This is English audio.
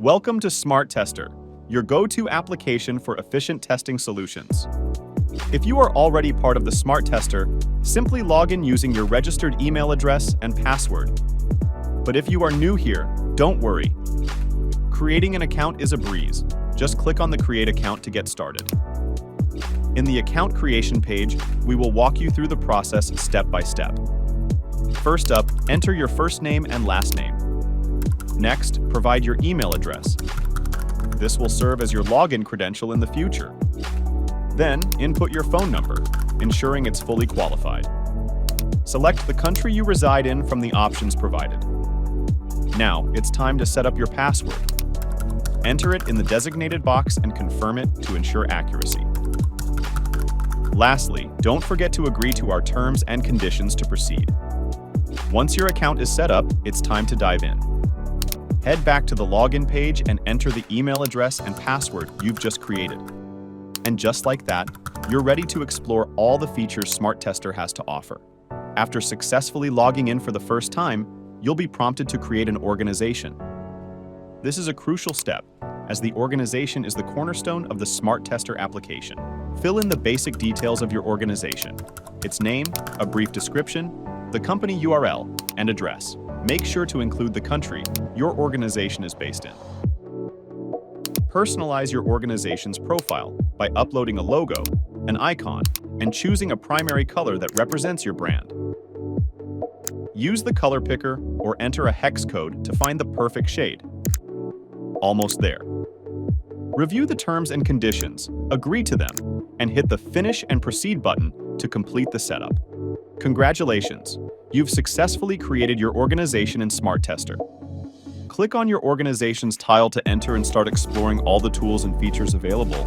Welcome to Smart Tester, your go-to application for efficient testing solutions. If you are already part of the Smart Tester, simply log in using your registered email address and password. But if you are new here, don't worry. Creating an account is a breeze. Just click on the Create Account to get started. In the account creation page, we will walk you through the process step by step. First up, enter your first name and last name. Next, provide your email address. This will serve as your login credential in the future. Then, input your phone number, ensuring it's fully qualified. Select the country you reside in from the options provided. Now, it's time to set up your password. Enter it in the designated box and confirm it to ensure accuracy. Lastly, don't forget to agree to our terms and conditions to proceed. Once your account is set up, it's time to dive in. Head back to the login page and enter the email address and password you've just created. And just like that, you're ready to explore all the features Smart Tester has to offer. After successfully logging in for the first time, you'll be prompted to create an organization. This is a crucial step, as the organization is the cornerstone of the Smart Tester application. Fill in the basic details of your organization: its name, a brief description, the company URL, and address. Make sure to include the country your organization is based in. Personalize your organization's profile by uploading a logo, an icon, and choosing a primary color that represents your brand. Use the color picker or enter a hex code to find the perfect shade. Almost there. Review the terms and conditions, agree to them, and hit the Finish and Proceed button to complete the setup. Congratulations! You've successfully created your organization in Smart Tester. Click on your organization's tile to enter and start exploring all the tools and features available.